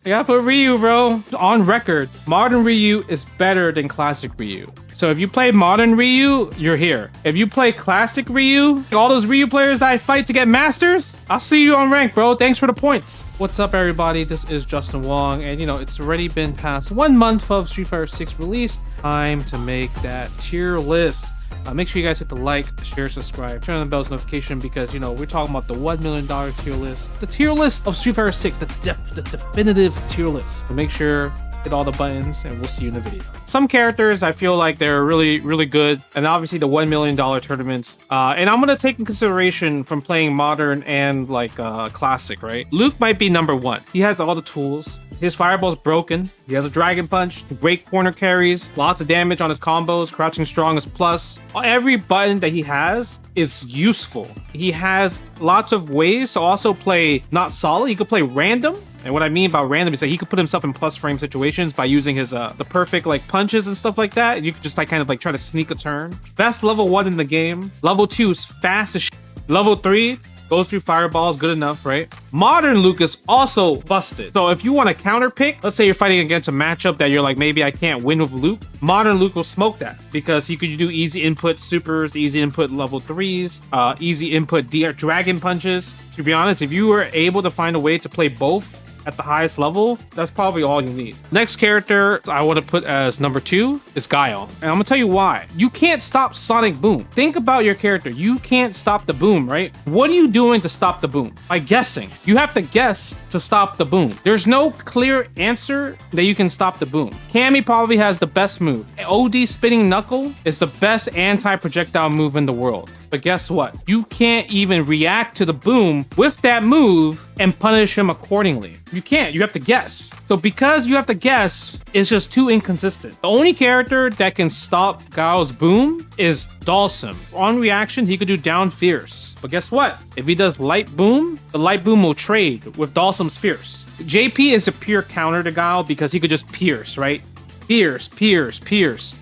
I gotta put Ryu, bro. On record, modern Ryu is better than classic Ryu. So if you play modern Ryu, you're here. If you play classic Ryu, all those Ryu players that I fight to get masters, I'll see you on rank, bro. Thanks for the points. What's up, everybody? This is JWong, and it's already been past 1 month of Street Fighter 6 release. Time to make that tier list. Make sure you guys hit the like, share, subscribe, turn on the bell's notification because we're talking about the $1 million tier list, the tier list of Street Fighter 6, the definitive tier list. So make sure hit all the buttons, and we'll see you in the video. Some characters I feel like they're really good, and obviously the $1 million tournaments. And I'm gonna take in consideration from playing modern and like classic, right? Luke might be number 1. He has all the tools. His fireball's broken. He has a dragon punch, great corner carries, lots of damage on his combos, crouching strong is plus. Every button that he has is useful. He has lots of ways to also play not solid. He could play random. And what I mean by random is that he could put himself in plus frame situations by using his the perfect like punches and stuff like that. And you could just like kind of like try to sneak a turn. Best level 1 in the game. Level 2 is fast as shit. Level 3 goes through fireballs, good enough, right? Modern Luke is also busted. So if you want to counter pick, let's say you're fighting against a matchup that you're like, maybe I can't win with Luke. Modern Luke will smoke that because he could do easy input supers, easy input level 3s, easy input dragon punches. To be honest, if you were able to find a way to play both at the highest level, that's probably all you need. Next character I want to put as number 2 is Guile. And I'm gonna tell you why. You can't stop Sonic Boom. Think about your character. You can't stop the boom, right? What are you doing to stop the boom? By guessing. You have to guess to stop the boom. There's no clear answer that you can stop the boom. Cammy probably has the best move. OD spinning knuckle is the best anti-projectile move in the world. But guess what? You can't even react to the boom with that move and punish him accordingly. You can't. You have to guess. So because you have to guess, it's just too inconsistent. The only character that can stop Guile's boom is Dhalsim. On reaction, he could do down fierce. But guess what? If he does light boom, the light boom will trade with Dhalsim's fierce. JP is a pure counter to Guile because he could just pierce, right? Pierce.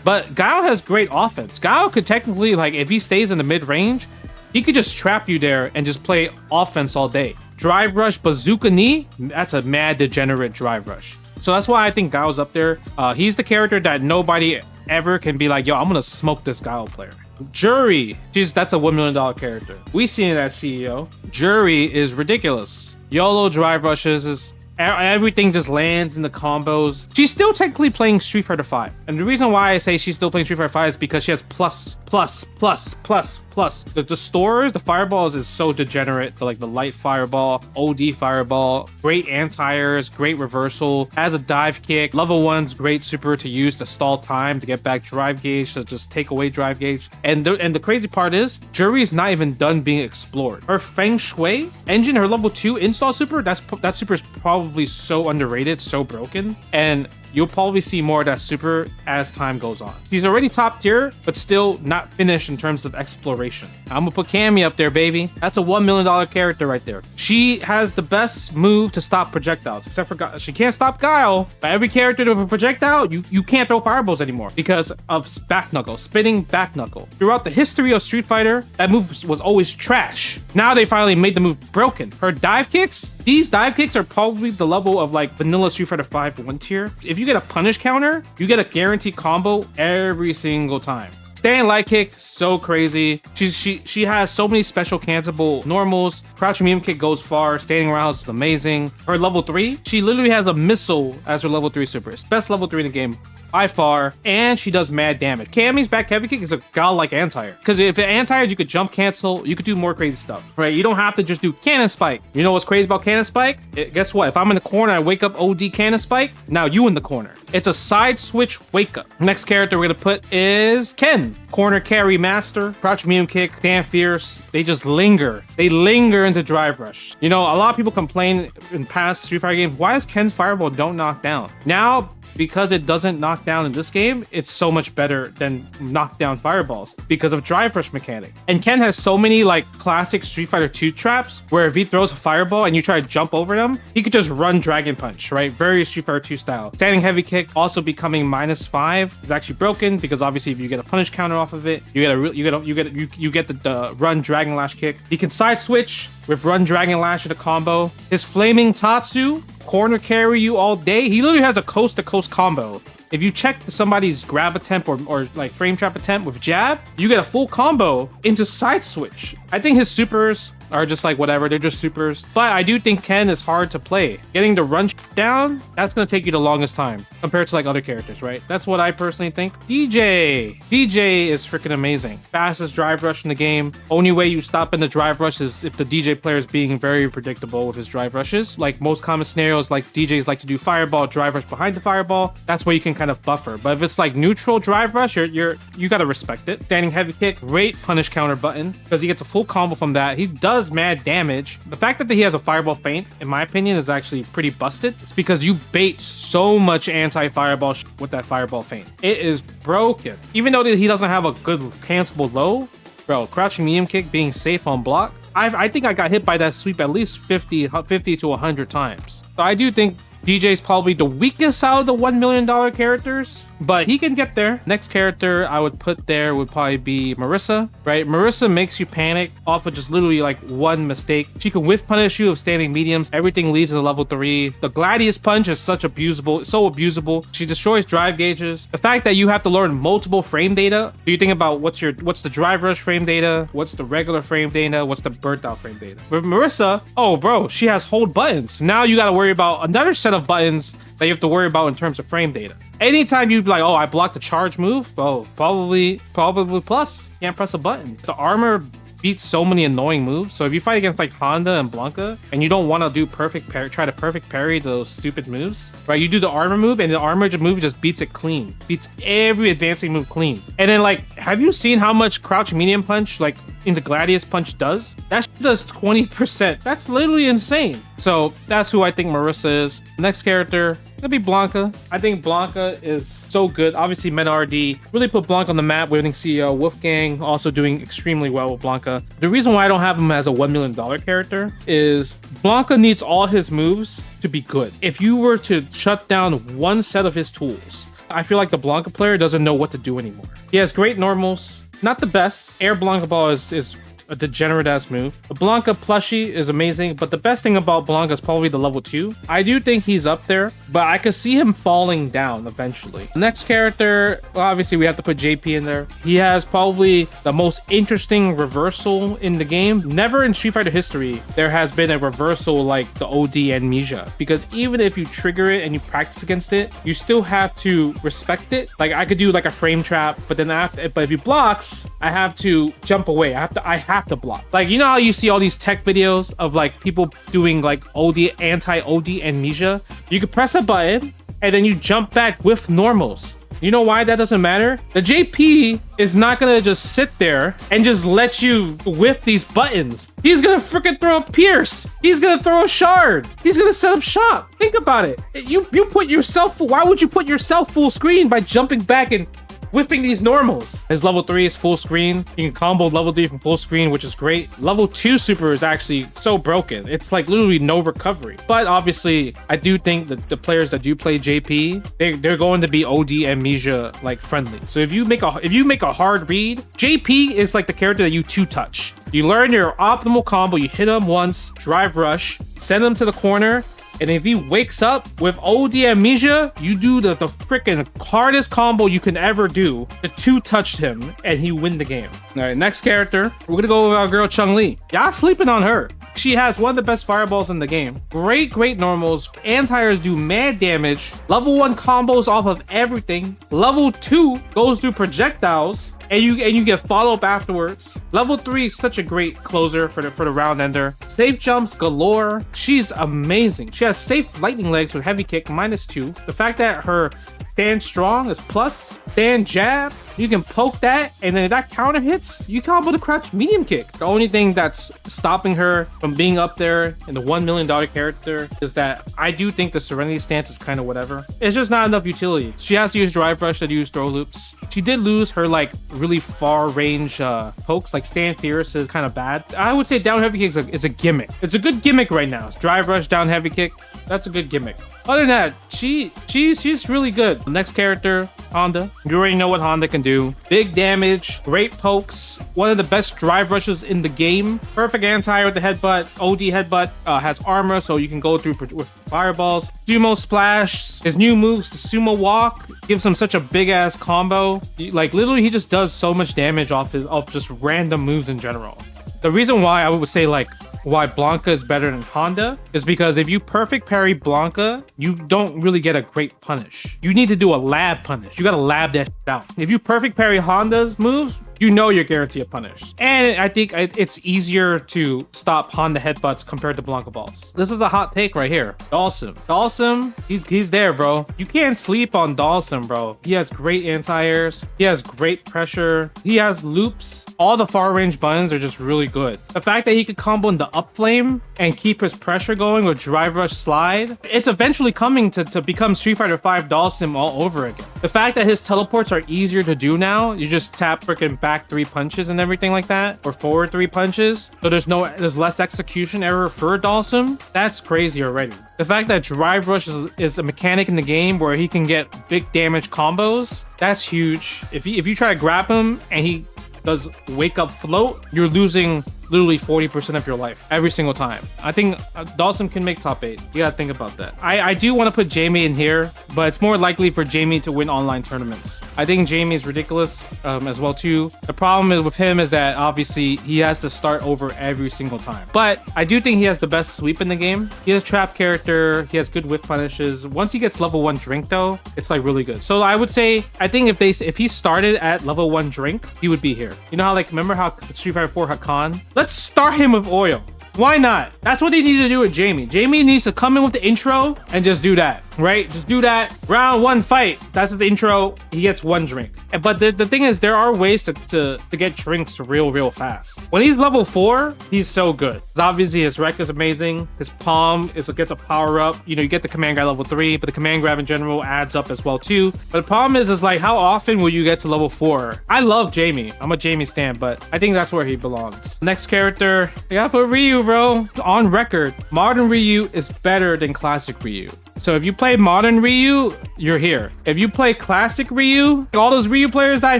But Guile has great offense. Guile could technically, like, if he stays in the mid-range, he could just trap you there and just play offense all day. Drive rush, bazooka knee, that's a mad degenerate drive rush. So that's why I think Guile's up there. He's the character that nobody ever can be like, yo, I'm gonna smoke this Guile player. Juri, that's a $1 million character. We seen it as CEO. Juri is ridiculous. YOLO drive rushes is everything just lands in the combos. She's still technically playing Street Fighter 5. And the reason why I say she's still playing Street Fighter 5 is because she has plus. The stores, the fireballs is so degenerate. The light fireball, OD fireball, great anti-airs, great reversal, has a dive kick. Level 1's great super to use to stall time, to get back drive gauge, to just take away drive gauge. And the crazy part is, Juri's not even done being explored. Her Feng Shui engine, her level 2 install super, that super is probably so underrated, so broken. And you'll probably see more of that super as time goes on. She's already top tier, but still not finished in terms of exploration. I'm gonna put Cammy up there, baby. That's a $1 million character right there. She has the best move to stop projectiles, except for Guile. She can't stop Guile, but every character with a projectile, you can't throw fireballs anymore because of back knuckle, spinning back knuckle. Throughout the history of Street Fighter, that move was always trash. Now they finally made the move broken. Her dive kicks, these dive kicks are probably the level of like vanilla Street Fighter 5 1 tier. If you get a punish counter, you get a guaranteed combo every single time. Standing light kick, so crazy. She has so many special cancelable normals. Crouching medium kick goes far. Standing rounds is amazing. Her level 3, she literally has a missile as her level 3 super. It's best level 3 in the game by far, and she does mad damage. Cammy's back heavy kick is a Guile-like anti-air. Because if it anti-airs, you could jump cancel, you could do more crazy stuff, right? You don't have to just do cannon spike. You know what's crazy about cannon spike? Guess what? If I'm in the corner, I wake up OD cannon spike, now you in the corner. It's a side switch wake up. Next character we're gonna put is Ken. Corner carry master, crouch medium kick, stand fierce. They just linger. They linger into drive rush. A lot of people complain in past Street Fighter games, why does Ken's fireball don't knock down? Now, because it doesn't knock down in this game, it's so much better than knockdown fireballs because of drive rush mechanic. And Ken has so many like classic Street Fighter 2 traps where if he throws a fireball and you try to jump over them, he could just run dragon punch, right? Very Street Fighter 2 style. Standing heavy kick also becoming -5 is actually broken because obviously if you get a punish counter off of it, you get the run dragon lash kick. He can side switch. with Run Dragon Lash in a combo. His Flaming Tatsu, corner carry you all day. He literally has a coast-to-coast combo. If you check somebody's grab attempt or like frame trap attempt with jab, you get a full combo into side switch. I think his supers are just like whatever, they're just supers. But I do think Ken is hard to play. Getting the run down, that's gonna take you the longest time compared to like other characters, right? That's what I personally think. Dee Jay is freaking amazing. Fastest drive rush in the game. Only way you stop in the drive rush is if the Dee Jay player is being very predictable with his drive rushes. Like most common scenarios, like DJs like to do fireball, drive rush behind the fireball. That's where you can kind of buffer. But if it's like neutral drive rush, you gotta respect it. Standing heavy kick, great punish counter button because he gets a full combo from that. He does mad damage. The fact that he has a fireball feint, in my opinion, is actually pretty busted. It's because you bait so much anti-fireball with that fireball feint. It is broken. Even though he doesn't have a good cancelable low, bro, crouching medium kick being safe on block. I think I got hit by that sweep at least 50 to 100 times. So I do think DJ's probably the weakest out of the $1 million characters, but he can get there. Next character I would put there would probably be Marisa, right? Marisa makes you panic off of just literally like one mistake. She can whiff punish you of standing mediums. Everything leads to level 3. The Gladius punch is so abusable. She destroys drive gauges. The fact that you have to learn multiple frame data. Do you think about what's the drive rush frame data? What's the regular frame data? What's the burnt out frame data? With Marisa, oh bro, she has hold buttons. Now you got to worry about another set of buttons that you have to worry about in terms of frame data. Anytime you'd be like, oh, I blocked a charge move, oh, probably plus. Can't press a button. The armor beats so many annoying moves. So if you fight against like Honda and Blanka and you don't want to do try to perfect parry those stupid moves, right? You do the armor move and the armor move just beats it clean. Beats every advancing move clean. And then like, have you seen how much crouch medium punch like into Gladius punch does? That does 20%. That's literally insane. So that's who I think Marisa is. Next character, it'll be Blanka. I think Blanka is so good. Obviously, Meta RD really put Blanka on the map, winning CEO. Wolfgang also doing extremely well with Blanka. The reason why I don't have him as a $1 million character is Blanka needs all his moves to be good. If you were to shut down one set of his tools, I feel like the Blanka player doesn't know what to do anymore. He has great normals, not the best. Air Blanka Ball is a degenerate ass move. The Blanka plushie is amazing, but the best thing about Blanka is probably the level 2. I do think he's up there, but I could see him falling down eventually. Next character, well, obviously we have to put JP in there. He has probably the most interesting reversal in the game. Never in Street Fighter history there has been a reversal like the OD Amnesia, because even if you trigger it and you practice against it, you still have to respect it. Like I could do like a frame trap, but then if he blocks, I have to jump away. I have to block. Like, you know how you see all these tech videos of like people doing like anti-OD amnesia? You could press a button and then you jump back with normals. You know why that doesn't matter? The JP is not gonna just sit there and just let you whip these buttons. He's gonna freaking throw a pierce. He's gonna throw a shard. He's gonna set up shop. Think about it. You put yourself, why would you put yourself full screen by jumping back and whiffing these normals? His level 3 is full screen. You can combo level 3 from full screen, which is great. Level 2 super is actually so broken. It's like literally no recovery. But obviously, I do think that the players that do play JP, they're going to be OD amnesia like friendly. So if you make a hard read, JP is like the character that you two-touch. You learn your optimal combo, you hit him once, drive rush, send him to the corner, and if he wakes up with OD Amnesia, you do the freaking hardest combo you can ever do. The two touched him, and he win the game. All right, next character. We're gonna go with our girl Chun-Li. Y'all sleeping on her. She has one of the best fireballs in the game. Great normals. Anti-airs do mad damage. Level 1 combos off of everything. Level 2 goes through projectiles. And you get follow-up afterwards. Level 3 is such a great closer for the round ender. Safe jumps galore. She's amazing. She has safe lightning legs with heavy kick -2. The fact that her stand strong is plus. Stand jab, you can poke that, and then if that counter hits, you combo the crouch medium kick. The only thing that's stopping her from being up there in the $1 million character is that I do think the Serenity stance is kind of whatever. It's just not enough utility. She has to use drive rush to use throw loops. She did lose her like really far range pokes, like stand fierce is kind of bad. I would say down heavy kick is a gimmick. It's a good gimmick right now. It's drive rush, down heavy kick. That's a good gimmick. Other than that, she's really good. The next character, Honda. You already know what Honda can do. Big damage, great pokes, one of the best drive rushes in the game. Perfect anti with the headbutt, OD headbutt, has armor so you can go through with fireballs. Sumo splash, his new moves, the sumo walk, gives him such a big ass combo. Like literally he just does so much damage off just random moves in general. The reason why I would say like why Blanka is better than Honda is because if you perfect parry Blanka, you don't really get a great punish. You need to do a lab punish. You gotta lab that shit out. If you perfect parry Honda's moves, you know you're guaranteed a punish. And I think it's easier to stop Honda headbutts compared to Blanka balls. This is a hot take right here. Dhalsim. Dhalsim, he's there, bro. You can't sleep on Dhalsim, bro. He has great anti-airs. He has great pressure. He has loops. All the far range buttons are just really good. The fact that he could combo in the up flame and keep his pressure going with drive rush slide, it's eventually coming to become Street Fighter V Dhalsim all over again. The fact that his teleports are easier to do now, you just tap freaking back 3 punches and everything like that, or forward 3 punches, so there's less execution error for Dhalsim. That's crazy already. The fact that drive rush is a mechanic in the game where he can get big damage combos, that's huge. If you try to grab him and he does wake up float, you're losing literally 40% of your life every single time. I think Dhalsim can make top 8. You gotta think about that. I do want to put Jamie in here, but it's more likely for Jamie to win online tournaments. I think Jamie is ridiculous as well too. The problem with him is that obviously he has to start over every single time. But I do think he has the best sweep in the game. He has trap character. He has good whiff punishes. Once he gets level 1 drink though, it's like really good. So I would say, I think if he started at level 1 drink, he would be here. You know how like, remember how Street Fighter 4 Hakan? Let's start him with oil. Why not? That's what they need to do with Jamie. Jamie needs to come in with the intro and just do that, right? Just do that. Round 1 fight. That's the intro. He gets 1 drink. But the thing is, there are ways to get drinks real fast. When he's level 4, he's so good. Obviously, his rec is amazing. His palm gets a power up. You know, you get the command grab level 3, but the command grab in general adds up as well too. But the problem is like, how often will you get to level 4? I love Jamie. I'm a Jamie stan, but I think that's where he belongs. Next character, we got for Ryu, bro. On record, modern Ryu is better than classic Ryu. So if you play modern Ryu, you're here. If you play classic Ryu, all those Ryu players that I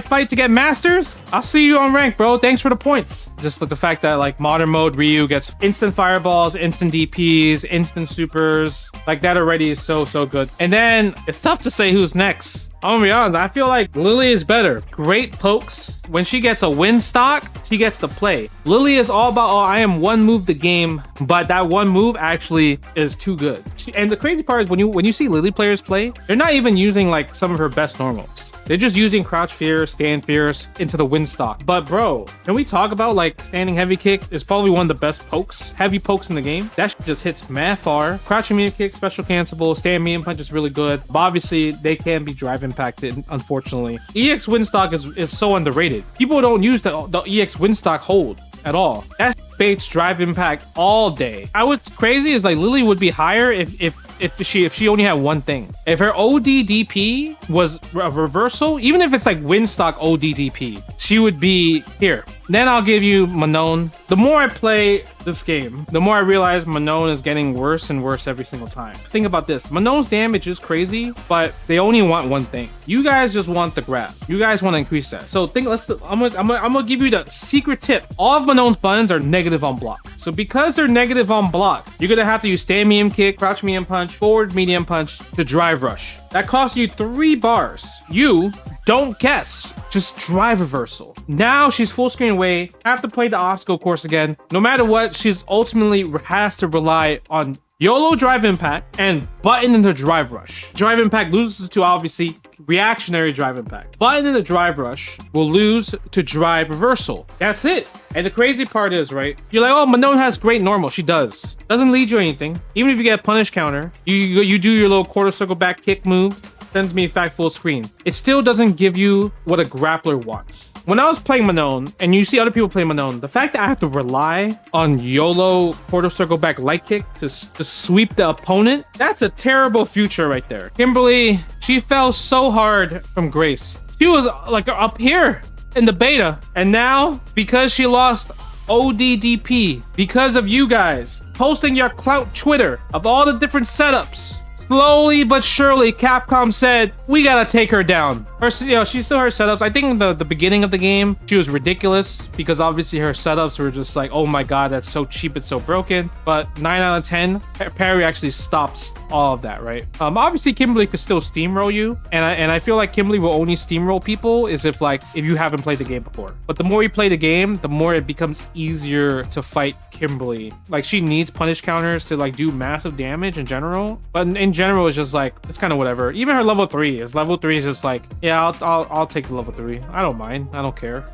fight to get masters, I'll see you on rank, bro. Thanks for the points. Just like the fact that like modern mode Ryu gets instant fireballs, instant DPs, instant supers, like that already is so good. And then it's tough to say who's next. I'm gonna be honest, I feel like Lily is better. Great pokes. When she gets a win stock, she gets to play. Lily is all about, oh, I am 1 move the game, but that 1 move actually is too good. And the crazy part is when you see Lily players play, they're not even using like some of her best normals. They're just using crouch fear, stand fears into the win stock. But bro, can we talk about like standing heavy kick is probably one of the best pokes, heavy pokes in the game. That shit just hits mad far. Crouching medium kick, special cancelable, stand medium punch is really good. But obviously they can be drive impacted, unfortunately. EX win stock is so underrated. People don't use the EX win stock hold at all. That baits drive impact all day. What's crazy is like Lily would be higher if she only had 1 thing. If her OD DP was a reversal, even if it's like win stock OD DP, she would be here. Then I'll give you Manon. The more I play this game, the more I realize Manon is getting worse and worse every single time. Think about this. Manon's damage is crazy, but they only want 1 thing. You guys just want the grab. You guys want to increase that. So I'm gonna give you the secret tip. All of Manon's buttons are negative on block. So because they're negative on block, you're gonna have to use stand medium kick, crouch medium punch, forward medium punch to drive rush. That costs you 3 bars. You don't guess, just drive reversal. Now she's full screen away, have to play the obstacle course again. No matter what, she's ultimately has to rely on YOLO drive impact and button into drive rush. Drive impact loses to obviously reactionary drive impact. Button into drive rush will lose to drive reversal. That's it. And the crazy part is, right, you're like, oh, Manon has great normal. She does. Doesn't lead you anything. Even if you get a punish counter, you do your little quarter circle back kick move, sends me back full screen. It still doesn't give you what a grappler wants. When I was playing Manon, and you see other people play Manon, the fact that I have to rely on YOLO quarter circle back light kick to sweep the opponent, that's a terrible future right there. Kimberly, she fell so hard from Grace. She was like up here in the beta, and now because she lost ODDP, because of you guys posting your clout Twitter of all the different setups, slowly but surely, Capcom said, we gotta take her down. Her, she still her setups. I think in the beginning of the game, she was ridiculous because obviously her setups were just like, oh my god, that's so cheap, it's so broken. But 9 out of 10, parry actually stops all of that, right? Obviously Kimberly could still steamroll you, and I feel like Kimberly will only steamroll people is if you haven't played the game before. But the more you play the game, the more it becomes easier to fight Kimberly. Like, she needs punish counters to like do massive damage in general, but in general it's just like, it's kind of whatever. Even her level 3 is just like, yeah, I'll take the level 3. I don't mind, I don't care.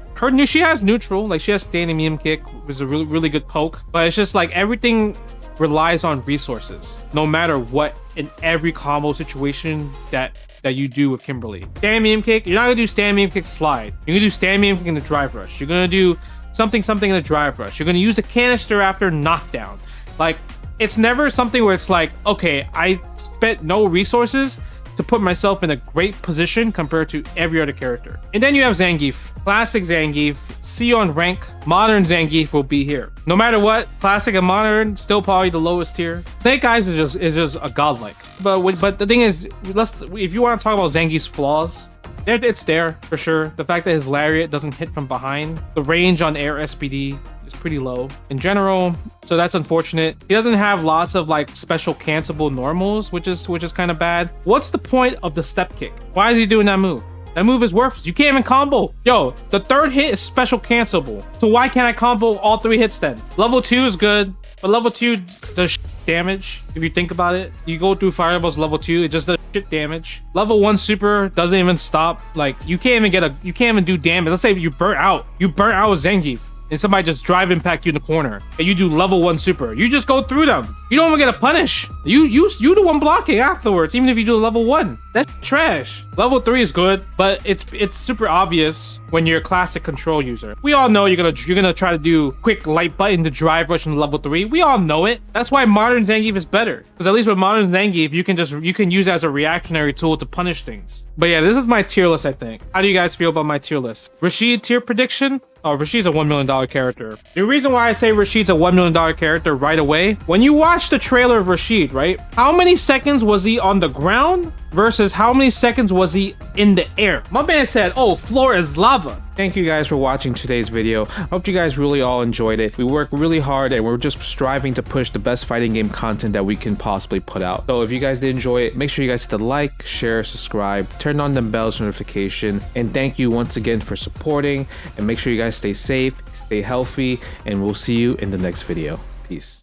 She has neutral, like she has standing medium kick, which is a really good poke, but it's just like everything relies on resources no matter what in every combo situation that you do with Kimberly. Stand medium kick, you're not gonna do stand medium kick slide. You're gonna do stand medium kick in the drive rush. You're gonna do something in the drive rush. You're gonna use a canister after knockdown. Like, it's never something where it's like, okay, I spent no resources to put myself in a great position compared to every other character. And then you have Zangief. Classic Zangief. See you on rank. Modern Zangief will be here. No matter what, classic and modern, still probably the lowest tier. Snake Eyes is just a godlike. But the thing is, if you want to talk about Zangief's flaws, it's there for sure. The fact that his lariat doesn't hit from behind, the range on air SPD is pretty low in general, so that's unfortunate. He doesn't have lots of like special cancelable normals, which is kind of bad. What's the point of the step kick? Why is he doing that move? That move is worthless. You can't even combo. Yo, the third hit is special cancelable, so why can't I combo all 3 hits then? Level 2 is good, but level 2 does damage. If you think about it, you go through fireballs level 2, it just does shit damage. Level 1 super doesn't even stop. Like, you can't even do damage. Let's say if you burnt out with Zangief and somebody just drive impact you in the corner and you do level 1 super, you just go through them. You don't even get a punish. You the one blocking afterwards, even if you do level 1. That's trash. Level 3 is good, but it's super obvious when you're a classic control user. We all know you're gonna try to do quick light button to drive rush in level 3. We all know it. That's why modern Zangief is better, because at least with modern Zangief you can use it as a reactionary tool to punish things. But yeah, this is my tier list, I think. How do you guys feel about my tier list? Rashid tier prediction? Oh, Rashid's a $1 million character. The reason why I say Rashid's a $1 million character right away, when you watch the trailer of Rashid, right? How many seconds was he on the ground versus how many seconds was he in the air? My man said, oh, floor is lava. Thank you guys for watching today's video. I hope you guys really all enjoyed it. We work really hard and we're just striving to push the best fighting game content that we can possibly put out. So if you guys did enjoy it, make sure you guys hit the like, share, subscribe, turn on the bells notification, and thank you once again for supporting, and make sure you guys stay safe, stay healthy, and we'll see you in the next video. Peace.